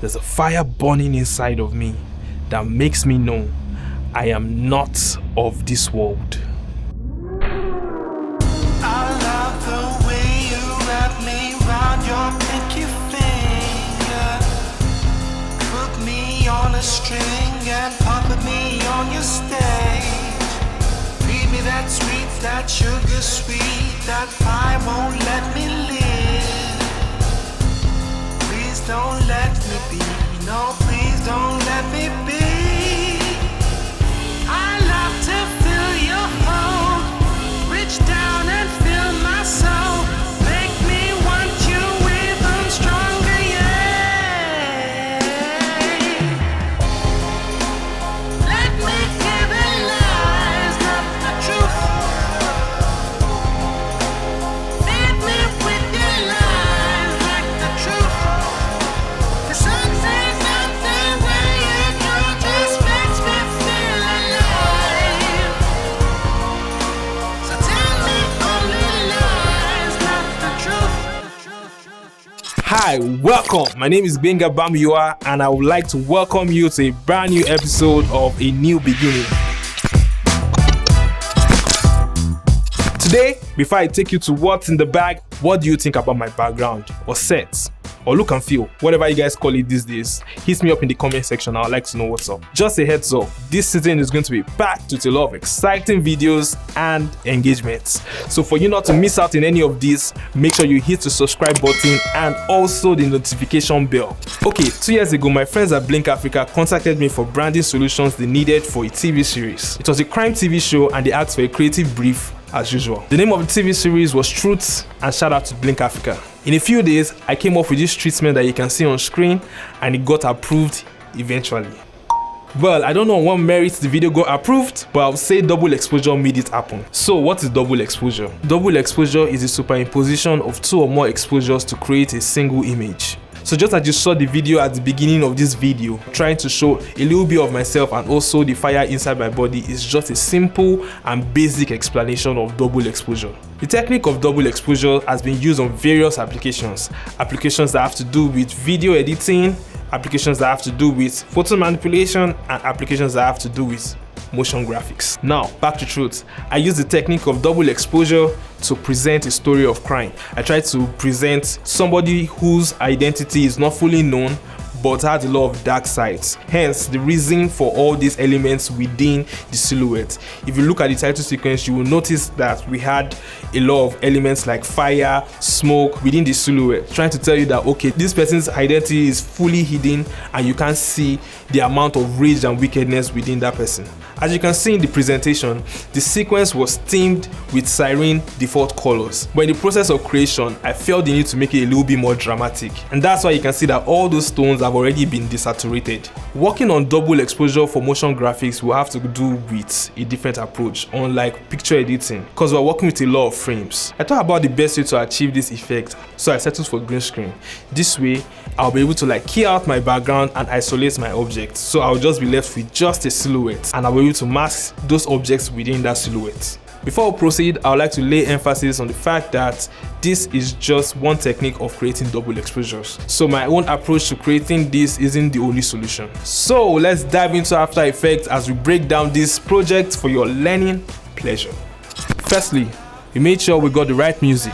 there's a fire burning inside of me that makes me know I am not of this world. I love the way you wrap me round your pinky finger. Put me on a string and puppet me on your stage. Feed me that sweet, that sugar sweet, that pie won't let me live. Please don't let me be, no, please don't let me be. I love to feel your hold, reach down and feel my soul, make me want you even stronger, yeah. Let me give it lies, not the truth. Feed me with your lies like the truth. The sun says something where you go just makes me feel alive. So tell me only lies, not the truth. Hi, welcome. My name is Gbenga Bamuyiwa, and I would like to welcome you to a brand new episode of A New Beginning. Today, before I take you to what's in the bag, what do you think about my background or set or look and feel, whatever you guys call it these days? Hit me up in the comment section. I'd like to know what's up. Just a heads up, this season is going to be packed with a lot of exciting videos and engagements. So for you not to miss out in any of these, make sure you hit the subscribe button and also the notification bell. Okay, 2 years ago, my friends at Blink Africa contacted me for branding solutions they needed for a TV series. It was a crime TV show and they asked for a creative brief as usual. The name of the TV series was Truth, and shout out to Blink Africa. In a few days, I came up with this treatment that you can see on screen, and it got approved eventually. Well, I don't know on what merits the video got approved, but I'll say double exposure made it happen. So what is double exposure? Double exposure is a superimposition of two or more exposures to create a single image. So just as you saw the video at the beginning of this video, trying to show a little bit of myself and also the fire inside my body is just a simple and basic explanation of double exposure. The technique of double exposure has been used on various applications that have to do with video editing, applications that have to do with photo manipulation, and applications that have to do with motion graphics. Now, back to truth. I use the technique of double exposure to present a story of crime. I try to present somebody whose identity is not fully known but has a lot of dark sides. Hence, the reason for all these elements within the silhouette. If you look at the title sequence, you will notice that we had a lot of elements like fire, smoke within the silhouette, trying to tell you that, okay, this person's identity is fully hidden and you can't see the amount of rage and wickedness within that person. As you can see in the presentation, the sequence was themed with siren default colors. But in the process of creation, I felt the need to make it a little bit more dramatic. And that's why you can see that all those tones have already been desaturated. Working on double exposure for motion graphics will have to do with a different approach, unlike picture editing, because we're working with a lot of frames. I thought about the best way to achieve this effect, so I settled for green screen. This way, I'll be able to key out my background and isolate my objects. So I'll just be left with just a silhouette, and I'll be able to mask those objects within that silhouette. Before we proceed, I would like to lay emphasis on the fact that this is just one technique of creating double exposures. So my own approach to creating this isn't the only solution. So let's dive into After Effects as we break down this project for your learning pleasure. Firstly, we made sure we got the right music.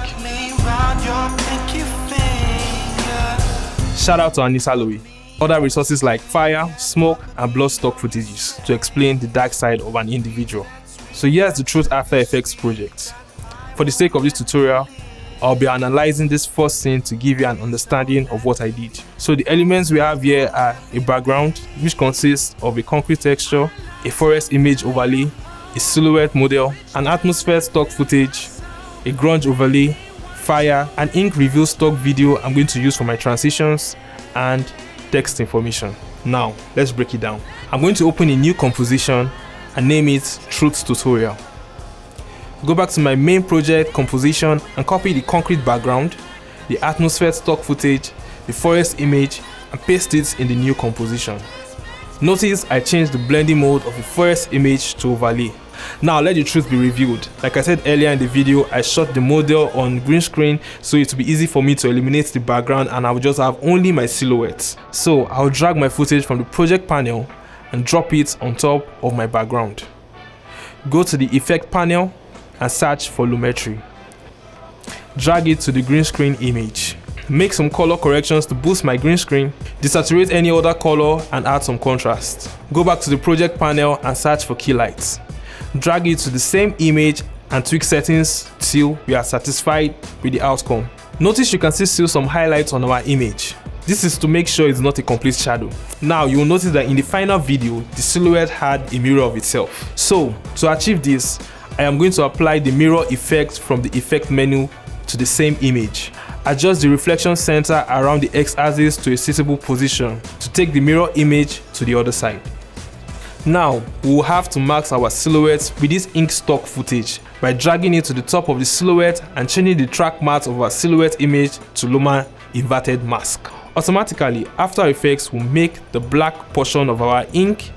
Shout out to Anissa Lowe. Other resources like fire, smoke, and blood stock footages to explain the dark side of an individual. So here's the Truth After Effects project. For the sake of this tutorial, I'll be analyzing this first scene to give you an understanding of what I did. So the elements we have here are a background, which consists of a concrete texture, a forest image overlay, a silhouette model, an atmosphere stock footage, a grunge overlay, fire, an ink reveal stock video I'm going to use for my transitions, and text information. Now, let's break it down. I'm going to open a new composition and name it Truth Tutorial. Go back to my main project, Composition, and copy the concrete background, the atmosphere stock footage, the forest image, and paste it in the new composition. Notice I changed the blending mode of the forest image to overlay. Now let the truth be revealed. Like I said earlier in the video, I shot the model on green screen so it will be easy for me to eliminate the background and I will just have only my silhouette. So I'll drag my footage from the project panel and drop it on top of my background. Go to the effect panel and search for Lumetri. Drag it to the green screen image. Make some color corrections to boost my green screen, desaturate any other color and add some contrast. Go back to the project panel and search for key lights. Drag it to the same image and tweak settings till we are satisfied with the outcome. Notice you can still see some highlights on our image. This is to make sure it's not a complete shadow. Now you will notice that in the final video, the silhouette had a mirror of itself. So to achieve this, I am going to apply the mirror effect from the effect menu to the same image. Adjust the reflection center around the x-axis to a suitable position to take the mirror image to the other side. Now we will have to mask our silhouette with this ink stock footage by dragging it to the top of the silhouette and changing the track matte of our silhouette image to Luma inverted mask. Automatically, After Effects will make the black portion of our ink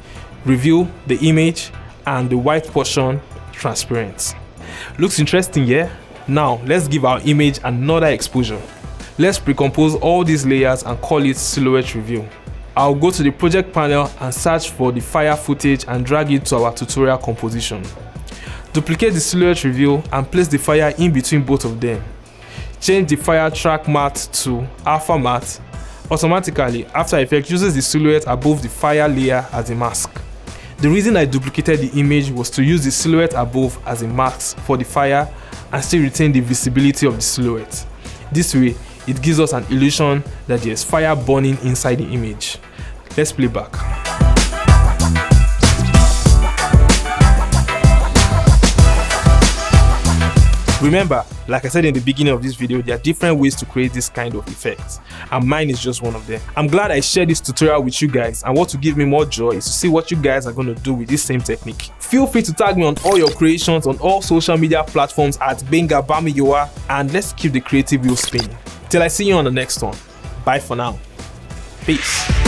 reveal the image and the white portion transparent. Looks interesting, yeah? Now let's give our image another exposure. Let's pre-compose all these layers and call it silhouette review. I'll go to the project panel and search for the fire footage and drag it to our tutorial composition. Duplicate the silhouette review and place the fire in between both of them. Change the fire track matte to alpha matte. Automatically, After Effects uses the silhouette above the fire layer as a mask. The reason I duplicated the image was to use the silhouette above as a mask for the fire and still retain the visibility of the silhouette. This way, it gives us an illusion that there is fire burning inside the image. Let's play back. Remember, like I said in the beginning of this video, there are different ways to create this kind of effects, and mine is just one of them. I'm glad I shared this tutorial with you guys, and what will give me more joy is to see what you guys are going to do with this same technique. Feel free to tag me on all your creations on all social media platforms at Gbenga Bamuyiwa, and let's keep the creative wheel spinning. Till I see you on the next one. Bye for now. Peace.